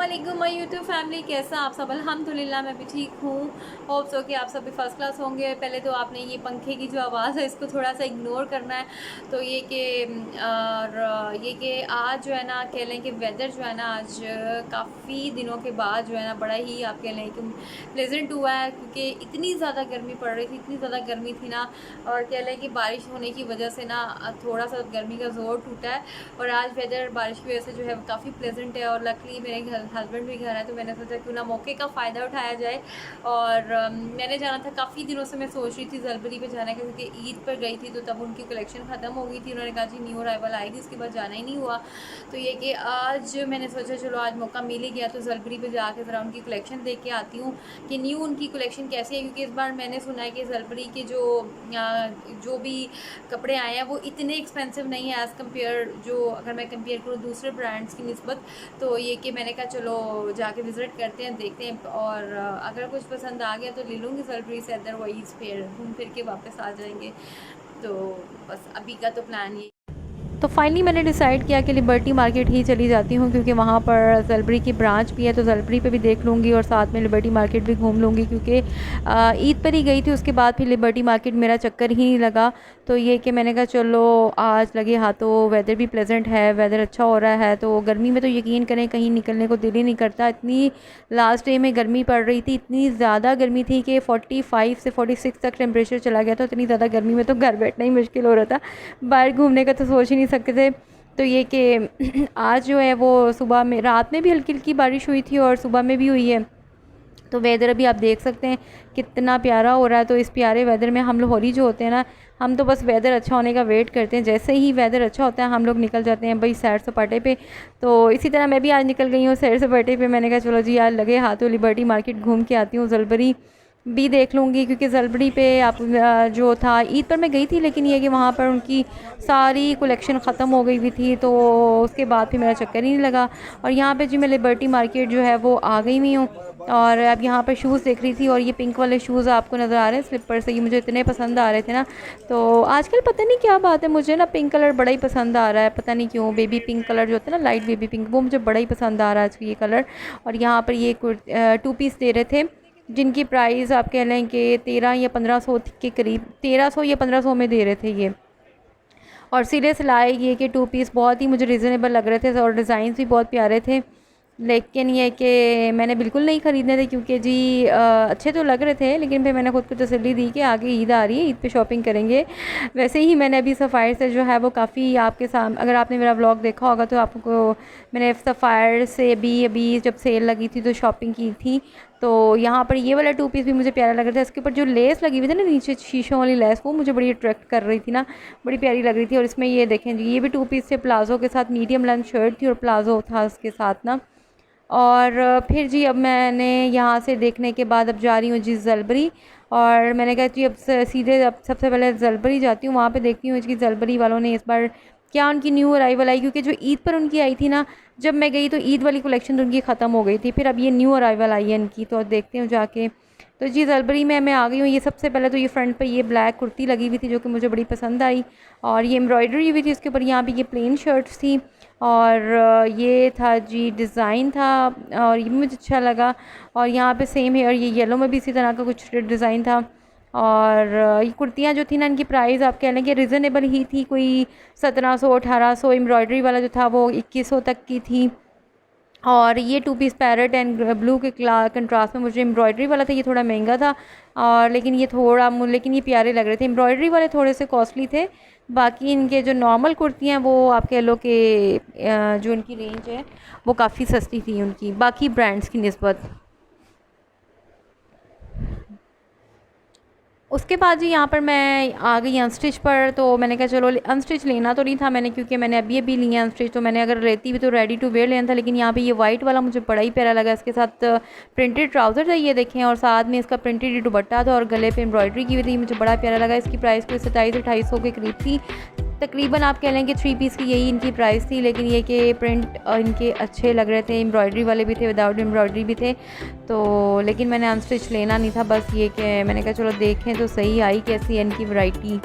वालेकुम my YouTube family, कैसा आप सब? अल्हम्दुलिल्लाह मैं भी ठीक हूँ। होप सो कि आप सब भी फ़र्स्ट क्लास होंगे। पहले तो आपने ये पंखे की जो आवाज़ है इसको थोड़ा सा इग्नोर करना है। तो ये कि और ये कि आज जो है ना कह लें कि वेदर जो है ना आज काफ़ी दिनों के बाद जो है ना बड़ा ही आप कह लें कि प्लेजेंट हुआ है, क्योंकि इतनी ज़्यादा गर्मी पड़ रही थी, इतनी ज़्यादा गर्मी थी ना। और कह लें कि बारिश होने की वजह से ना थोड़ा सा गर्मी का ज़ोर टूटा है। और आज वेदर बारिश की वजह से जो है काफ़ी प्लेजेंट है। और लकली मेरे घर हस्बैंड भी घर है, तो मैंने सोचा क्यों ना मौके का फ़ायदा उठाया जाए। और मैंने जाना था, काफ़ी दिनों से मैं सोच रही थी जलबरी पे जाने का, क्योंकि ईद पर गई थी तो तब उनकी कलेक्शन ख़त्म हो गई थी। उन्होंने कहा जी न्यू अराइवल आई थी, उसके बाद जाना ही नहीं हुआ। तो ये कि आज मैंने सोचा चलो आज मौका मिल ही गया, तो जलबरी पे जाके ज़रा उनकी कलेक्शन देख के आती हूँ कि न्यू उनकी कलेक्शन कैसी है। क्योंकि इस बार मैंने सुना है कि जलबरी के जो भी कपड़े आए हैं वो इतने एक्सपेंसिव नहीं है एज़ कम्पेयर, जो अगर मैं कंपेयर करूँ दूसरे ब्रांड्स की निस्बत। तो ये कि मैंने कहा चलो जाके विज़िट करते हैं, देखते हैं। और अगर कुछ पसंद आ गया तो ले लूँगी जलबरी से, अदरवाइज़ फिर घूम फिर के वापस आ जाएंगे। तो बस अभी का तो प्लान ये। तो फाइनली मैंने डिसाइड किया कि लिबर्टी मार्केट ही चली जाती हूँ, क्योंकि वहाँ पर जलबरी की ब्रांच भी है, तो जलबरी पे भी देख लूँगी और साथ में लिबर्टी मार्केट भी घूम लूँगी। क्योंकि ईद पर ही गई थी, उसके बाद फिर लिबर्टी मार्केट मेरा चक्कर ही नहीं लगा। तो ये कि मैंने कहा चलो आज लगे हाथों, वेदर भी प्लेजेंट है, वेदर अच्छा हो रहा है। तो गर्मी में तो यकीन करें कहीं निकलने को दिल ही नहीं करता। इतनी लास्ट डे में गर्मी पड़ रही थी, इतनी ज़्यादा गर्मी थी कि 45 से 46 तक टेम्परेचर चला गया था। इतनी ज़्यादा गर्मी में तो घर बैठना ही मुश्किल हो रहा था, बाहर घूमने का तो सोच ही नहीं सकते थे। तो ये कि आज जो है वो सुबह में, रात में भी हल्की हल्की बारिश हुई थी और सुबह में भी हुई है। तो वेदर अभी आप देख सकते हैं कितना प्यारा हो रहा है। तो इस प्यारे वेदर में हम लोग होली जो होते हैं ना, हम तो बस वेदर अच्छा होने का वेट करते हैं। जैसे ही वेदर अच्छा होता है हम लोग निकल जाते हैं भाई सैर सपाटे पे। तो इसी तरह मैं भी आज निकल गई हूँ सैर सपाटे पे। मैंने कहा चलो जी यार लगे हाथों लिबर्टी मार्केट घूम के आती हूँ, जलबरी भी देख लूँगी। क्योंकि जलबरी पे आप जो था ईद पर मैं गई थी, लेकिन ये कि वहाँ पर उनकी सारी कलेक्शन ख़त्म हो गई हुई थी, तो उसके बाद फिर मेरा चक्कर ही नहीं लगा। और यहाँ पे जी मैं लिबर्टी मार्केट जो है वो आ गई हुई हूँ। और अब यहाँ पर शूज़ देख रही थी, और ये पिंक वाले शूज़ आपको नज़र आ रहे हैं स्लीपर से, ये मुझे इतने पसंद आ रहे थे ना। तो आजकल पता नहीं क्या बात है, मुझे ना पिंक कलर बड़ा ही पसंद आ रहा है, पता नहीं क्यों। बेबी पिंक कलर जो होता है ना, लाइट बेबी पिंक, वो मुझे बड़ा ही पसंद आ रहा है आज ये कलर। और यहाँ पर ये 2 पीस दे रहे थे, जिनकी प्राइस आप कह लें कि 13 या 1500 के करीब, 1300 या 1500 में दे रहे थे ये। और सिले सिलाए ये कि 2 पीस बहुत ही मुझे रीज़नेबल लग रहे थे, और डिज़ाइन भी बहुत प्यारे थे। लेकिन ये कि मैंने बिल्कुल नहीं ख़रीदने थे, क्योंकि जी अच्छे तो लग रहे थे, लेकिन फिर मैंने खुद को तसल्ली दी कि आगे ईद आ रही है, ईद पे शॉपिंग करेंगे। वैसे ही मैंने अभी सफ़ायर से जो है वो काफ़ी आपके सामने, अगर आपने मेरा व्लॉग देखा होगा तो आपको, मैंने सफ़ायर से भी अभी जब सेल लगी थी तो शॉपिंग की थी। तो यहाँ पर ये वाला 2 पीस भी मुझे प्यारा लग रहा था। इसके ऊपर जो लेस लगी हुई थी ना नीचे शीशों वाली लेस, वो मुझे बड़ी अट्रैक्ट कर रही थी ना, बड़ी प्यारी लग रही थी। और इसमें ये देखें जी, ये भी 2 पीस थे, प्लाज़ो के साथ, मीडियम लेंथ शर्ट थी और प्लाज़ो था उसके साथ ना। और फिर जी अब मैंने यहाँ से देखने के बाद अब जा रही हूँ जी जलबरी। और मैंने कहा जी अब सीधे अब सबसे पहले जलबरी जाती हूँ, वहाँ पे देखती हूँ कि जलबरी वालों ने इस बार क्या उनकी न्यू अराइवल आई। क्योंकि जो ईद पर उनकी आई थी ना, जब मैं गई तो ईद वाली कलेक्शन तो उनकी ख़त्म हो गई थी, फिर अब ये न्यू अराइवल आई है इनकी, तो देखते हूँ जाके। तो जी जलबरी में मैं आ गई हूँ। ये सबसे पहले तो ये फ्रंट पे ये ब्लैक कुर्ती लगी हुई थी जो कि मुझे बड़ी पसंद आई, और ये एम्ब्रॉयडरी हुई थी उसके ऊपर। यहाँ पे ये प्लेन शर्ट्स थी, और ये था जी डिज़ाइन था, और ये भी मुझे अच्छा लगा। और यहाँ पे सेम है, और ये येलो में भी इसी तरह का कुछ डिज़ाइन था। और ये कुर्तियाँ जो थी ना, इनकी प्राइस आप कह लें कि रिज़नेबल ही थी, कोई 1700 1800। एम्ब्रॉयडरी वाला जो था वो 2100 तक की थी। और ये 2 पीस पैरेट एंड ब्लू के कंट्रास्ट में, मुझे एम्ब्रॉयडरी वाला था ये थोड़ा महंगा था, और लेकिन ये प्यारे लग रहे थे। एम्ब्रॉयडरी वाले थोड़े से कॉस्टली थे। बाकी इनके जो नॉर्मल कुर्तियाँ वो आप कह लो कि जो इनकी रेंज है वो काफ़ी सस्ती थी उनकी बाकी ब्रांड्स की निस्बत। उसके बाद जी यहाँ पर मैं आ गई अनस्टिच पर। तो मैंने कहा चलो अनस्टिच लेना तो नहीं था मैंने, क्योंकि मैंने अभी अभी लिया अनस्टिच, तो मैंने अगर लेती भी तो रेडी टू वेयर लेना था। लेकिन यहाँ पे ये वाइट वाला मुझे बड़ा ही प्यारा लगा, इसके साथ प्रिंटेड ट्राउज़र था ये देखें, और साथ में इसका प्रिंटेड दुपट्टा था और गले पे एम्ब्रॉयडरी की हुई थी, मुझे बड़ा प्यारा लगा। इसकी प्राइस कोई 2700-2800 के करीब थी तकरीबन, आप कह लें कि 3 पीस की यही इनकी प्राइस थी। लेकिन ये कि प्रिंट इनके अच्छे लग रहे थे, एम्ब्रॉयडरी वाले भी थे, विदाउट एम्ब्रॉयडरी भी थे। तो लेकिन मैंने अनस्टिच लेना नहीं था, बस ये कि मैंने कहा चलो देखें तो सही आई कैसी है इनकी वैरायटी।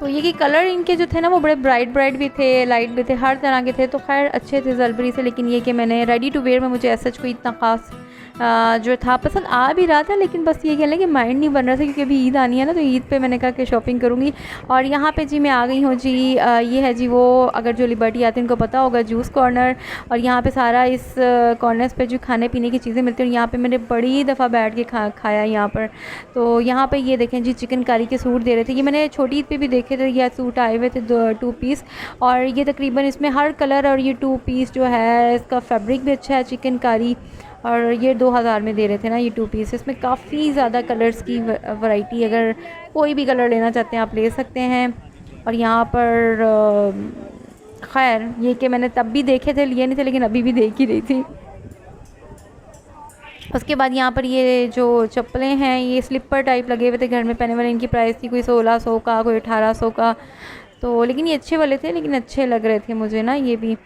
तो ये कि कलर इनके जो थे ना वो बड़े ब्राइट ब्राइट भी थे, लाइट भी थे, हर तरह के थे, तो खैर अच्छे थे ज़लबरी से। लेकिन ये कि मैंने रेडी टू वेयर में मुझे ऐसा कोई इतना ख़ास जो था पसंद आ भी रहा था, लेकिन बस ये कह लें कि माइंड नहीं बन रहा था, क्योंकि अभी ईद आनी है ना, तो ईद पे मैंने कहा कि शॉपिंग करूँगी। और यहाँ पे जी मैं आ गई हूँ जी, ये है जी वो, अगर जो लिबर्टी आते हैं उनको पता होगा, जूस कॉर्नर। और यहाँ पे सारा इस कॉर्नर्स पे जो खाने पीने की चीज़ें मिलती हैं, यहाँ पे मैंने बड़ी दफ़ा बैठ के खाया यहाँ पर। तो यहाँ पे ये देखें जी, चिकन कारी के सूट दे रहे थे, ये मैंने छोटी ईद पे भी देखे थे, यह सूट आए हुए थे 2 पीस। और ये तकरीबन इसमें हर कलर, और ये 2 पीस जो है इसका फैब्रिक भी अच्छा है चिकन कारी। और ये 2000 में दे रहे थे ना ये 2 पीस। इसमें काफ़ी ज़्यादा कलर्स की वैरायटी, अगर कोई भी कलर लेना चाहते हैं आप ले सकते हैं। और यहाँ पर खैर ये कि मैंने तब भी देखे थे, लिए नहीं थे, लेकिन अभी भी देख ही रही थी। उसके बाद यहाँ पर ये जो चप्पलें हैं, ये स्लीपर टाइप लगे हुए थे घर में पहने वाले, इनकी प्राइस थी कोई 1600 का, कोई 1800 का। तो लेकिन ये अच्छे वाले थे, लेकिन अच्छे लग रहे थे मुझे ना ये भी।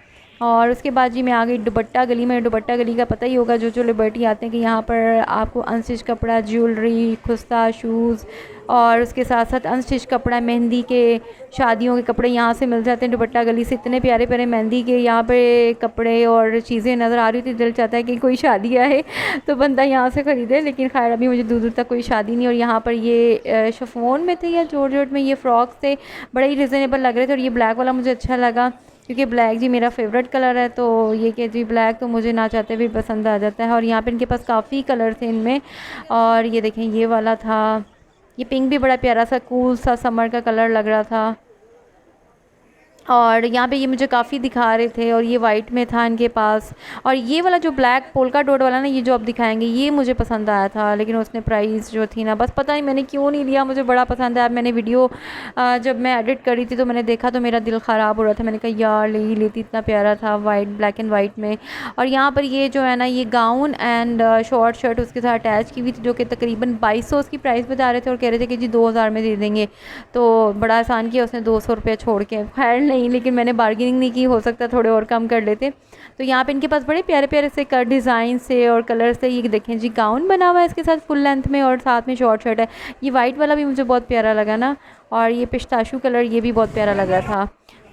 और उसके बाद जी मैं आ गई दुपट्टा गली में। दुपट्टा गली का पता ही होगा जो लिबर्टी आते हैं, कि यहाँ पर आपको अनस्टिच कपड़ा, ज्वेलरी, खुस्ता, शूज़, और उसके साथ साथ अनस्टिच कपड़ा, मेहंदी के, शादियों के कपड़े यहाँ से मिल जाते हैं। दुपट्टा गली से इतने प्यारे प्यारे मेहंदी के यहाँ पे कपड़े और चीज़ें नज़र आ रही थी, दिल चाहता है कि कोई शादी आए तो बंदा यहाँ से ख़रीदे, लेकिन खैर अभी मुझे दूर दूर तक कोई शादी नहीं। और यहाँ पर ये शिफॉन में थे या जॉर्जेट में ये फ़्रॉक्स थे, बड़े ही रिजनेबल लग रहे थे। और ये ब्लैक वाला मुझे अच्छा लगा, क्योंकि ब्लैक जी मेरा फेवरेट कलर है, तो ये कि जी ब्लैक तो मुझे ना चाहते भी पसंद आ जाता है। और यहाँ पे इनके पास काफ़ी कलर थे इनमें। और ये देखें ये वाला था, ये पिंक भी बड़ा प्यारा सा कूल सा समर का कलर लग रहा था। और यहाँ पे ये मुझे काफ़ी दिखा रहे थे, और ये वाइट में था इनके पास। और ये वाला जो ब्लैक पोल्का डॉट वाला ना, ये जो आप दिखाएंगे, ये मुझे पसंद आया था, लेकिन उसने प्राइस जो थी ना, बस पता नहीं मैंने क्यों नहीं लिया, मुझे बड़ा पसंद आया। मैंने वीडियो जब मैं एडिट करी थी तो मैंने देखा तो मेरा दिल ख़राब हो रहा था, मैंने कहा यार ले ही लेती, इतना प्यारा था वाइट, ब्लैक एंड वाइट में। और यहाँ पर ये जो है ना, ये गाउन एंड शॉर्ट शर्ट उसके साथ अटैच की हुई थी, जो कि तकरीबन 2200 उसकी प्राइस बता रहे थे, और कह रहे थे कि जी 2000 में दे देंगे। तो बड़ा आसान किया उसने, 200 रुपये छोड़ के। खैर नहीं, लेकिन मैंने बार्गेनिंग नहीं की, हो सकता थोड़े और कम कर लेते। तो यहाँ पे इनके पास बड़े प्यारे प्यारे से डिज़ाइन से और कलर से, ये देखें जी गाउन बना हुआ है इसके साथ फुल लेंथ में, और साथ में शॉर्ट शर्ट है। ये वाइट वाला भी मुझे बहुत प्यारा लगा ना, और ये पिस्ताशू कलर ये भी बहुत प्यारा लग रहा था।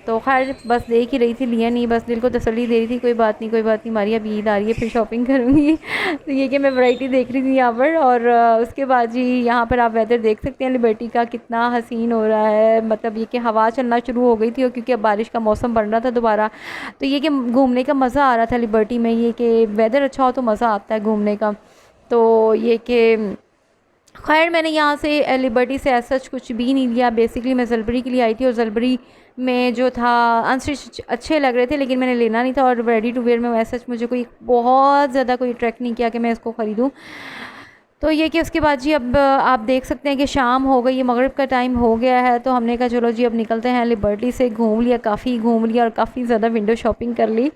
तो खैर बस देख ही रही थी, लिया नहीं, बस दिल को तसल्ली दे रही थी, कोई बात नहीं कोई बात नहीं, हमारी अब ईद आ रही है फिर शॉपिंग करूँगी। तो ये कि मैं वैरायटी देख रही थी यहाँ पर। और उसके बाद जी यहाँ पर आप वेदर देख सकते हैं लिबर्टी का, कितना हसीन हो रहा है। मतलब ये कि हवा चलना शुरू हो गई थी, और क्योंकि अब बारिश का मौसम बन रहा था दोबारा, तो ये कि घूमने का मज़ा आ रहा था लिबर्टी में। ये कि वेदर अच्छा हो तो मज़ा आता है घूमने का। तो ये कि खैर मैंने यहाँ से लिबर्टी से ऐसा कुछ भी नहीं लिया, बेसिकली मैं ज़लबरी के लिए आई थी, और ज़लबरी में जो था अनस्टिच अच्छे लग रहे थे, लेकिन मैंने लेना नहीं था। और रेडी टू वेयर में ऐसा मुझे कोई बहुत ज़्यादा कोई अट्रैक्ट नहीं किया कि मैं इसको ख़रीदूँ। तो ये कि उसके बाद जी अब आप देख सकते हैं कि शाम हो गई है, मगरिब का टाइम हो गया है, तो हमने कहा चलो जी अब निकलते हैं। लिबर्टी से घूम लिया, काफ़ी घूम लिया, और काफ़ी ज़्यादा विंडो शॉपिंग कर ली।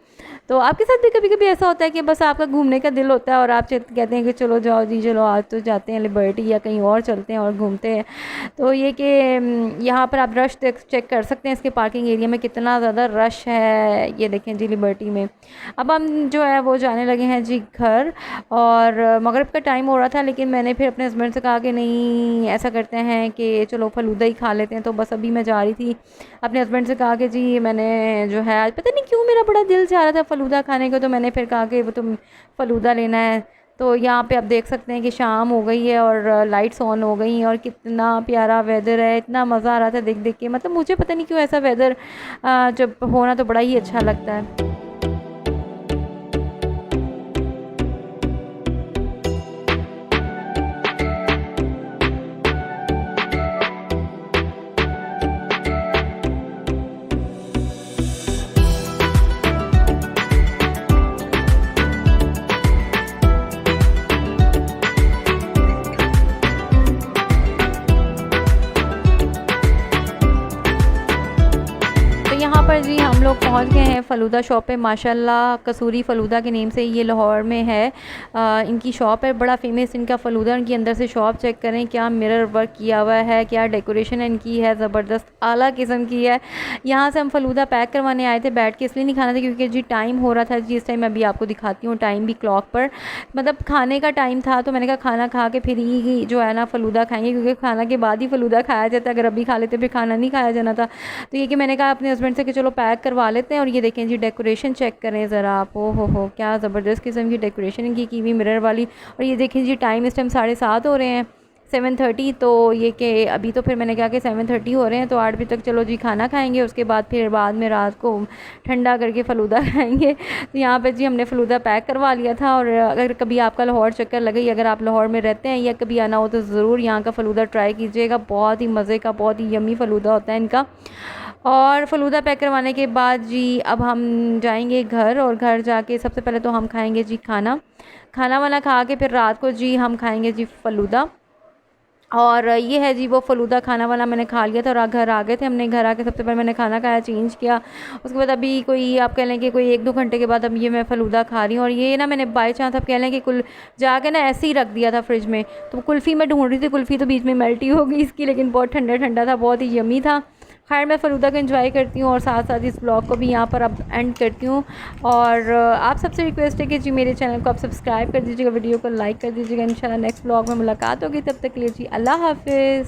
तो आपके साथ भी कभी कभी ऐसा होता है कि बस आपका घूमने का दिल होता है, और आप कहते हैं कि चलो जाओ जी, चलो आज तो जाते हैं लिबर्टी या कहीं और चलते हैं और घूमते हैं। तो ये कि यहाँ पर आप रश चेक कर सकते हैं, इसके पार्किंग एरिया में कितना ज़्यादा रश है, ये देखें जी लिबर्टी में। अब हम जो है वो जाने लगे हैं जी घर, और मगरिब का टाइम हो रहा था, लेकिन मैंने फिर अपने हस्बैंड से कहा कि नहीं ऐसा करते हैं कि चलो फलूदा ही खा लेते हैं। तो बस अभी मैं जा रही थी, अपने हस्बैंड से कहा कि जी मैंने जो है आज पता नहीं क्यों मेरा बड़ा दिल चाह रहा था फ़लूदा खाने को, तो मैंने फिर कहा कि वो तुम फ़लूदा लेना है। तो यहाँ पे आप देख सकते हैं कि शाम हो गई है और लाइट्स ऑन हो गई हैं, और कितना प्यारा वेदर है, इतना मज़ा आ रहा था देख देख के। मतलब मुझे पता नहीं क्यों ऐसा वेदर जब होना तो बड़ा ही अच्छा लगता है। पर जी हम लोग पहुँच पहुंच गए हैं फ़लूदा शॉप पे। माशाल्लाह कसूरी फ़लूदा के नेम से ये लाहौर में है। इनकी शॉप है, बड़ा फेमस इनका फ़लूदा। इनकी अंदर से शॉप चेक करें, क्या मिरर वर्क किया हुआ है, क्या डेकोरेशन इनकी है, ज़बरदस्त आला किस्म की है। यहाँ से हम फ़लूदा पैक करवाने आए थे, बैठ के इसलिए नहीं खाना था क्योंकि जी टाइम हो रहा था जी। इस टाइम अभी आपको दिखाती हूँ टाइम भी क्लॉक पर, मतलब खाने का टाइम था। तो मैंने कहा खाना खा के फिर ही जो है ना फ़लूदा खाएंगे, क्योंकि खाना के बाद ही फ़लूदा खाया जाता है। अगर अभी खा लेते फिर खाना नहीं खाया जाना था। तो ये कि मैंने कहा अपने हस्बैंड से कि चलो पैक करवा लेते हैं। और ये देखें जी डेकोरेशन चेक करें ज़रा आप, ओ हो क्या ज़बरदस्त किस्म की डेकोरेशन इनकी की हुई मिरर वाली। और ये देखें जी टाइम इस टाइम 7:30 हो रहे हैं, 7:30। तो ये कि अभी तो फिर मैंने कहा कि 7:30 हो रहे हैं तो 8 बजे तक चलो जी खाना खाएंगे, उसके बाद फिर बाद में रात को ठंडा करके फ़लूदा खाएंगे। तो यहाँ पे जी हमने फ़लूदा पैक करवा लिया था। और अगर कभी आपका लाहौर चक्कर लगे, अगर आप लाहौर में रहते हैं या कभी आना हो तो ज़रूर यहाँ का फ़लूदा ट्राई कीजिएगा। बहुत ही मज़े का, बहुत ही यम्मी फ़लूदा होता है इनका। और फ़लूदा पैक करवाने के बाद जी अब हम जाएंगे घर, और घर जाके सबसे पहले तो हम खाएंगे जी खाना वाना खा के फिर रात को जी हम खाएंगे जी फ़लूदा। और ये है जी वो फ़लूदा। खाना वाना मैंने खा लिया था और घर आ गए थे। हमने घर आके सबसे पहले मैंने खाना खाया, चेंज किया। उसके बाद अभी कोई आप कह लें कि कोई 1-2 घंटे के बाद अब ये मैं फ़लूदा खा रही हूँ। और ये ना मैंने बाई चांस आप कह लें कि कुल जाके ना ऐसे ही रख दिया था फ्रिज में। तो कुल्फ़ी मैं ढूंढ रही थी, कुल्फ़ी तो बीच में मेल्ट ही हो गई इसकी, लेकिन बहुत ठंडा ठंडा था, बहुत ही यम्मी था। खैर मैं फ़लूदा को एंजॉय करती हूँ और साथ साथ इस ब्लॉग को भी यहाँ पर अब एंड करती हूँ। और आप सबसे रिक्वेस्ट है कि जी मेरे चैनल को आप सब्सक्राइब कर दीजिएगा, वीडियो को लाइक कर दीजिएगा। इंशाल्लाह नेक्स्ट ब्लॉग में मुलाकात होगी, तब तक के लिए जी अल्लाह हाफ़िज़।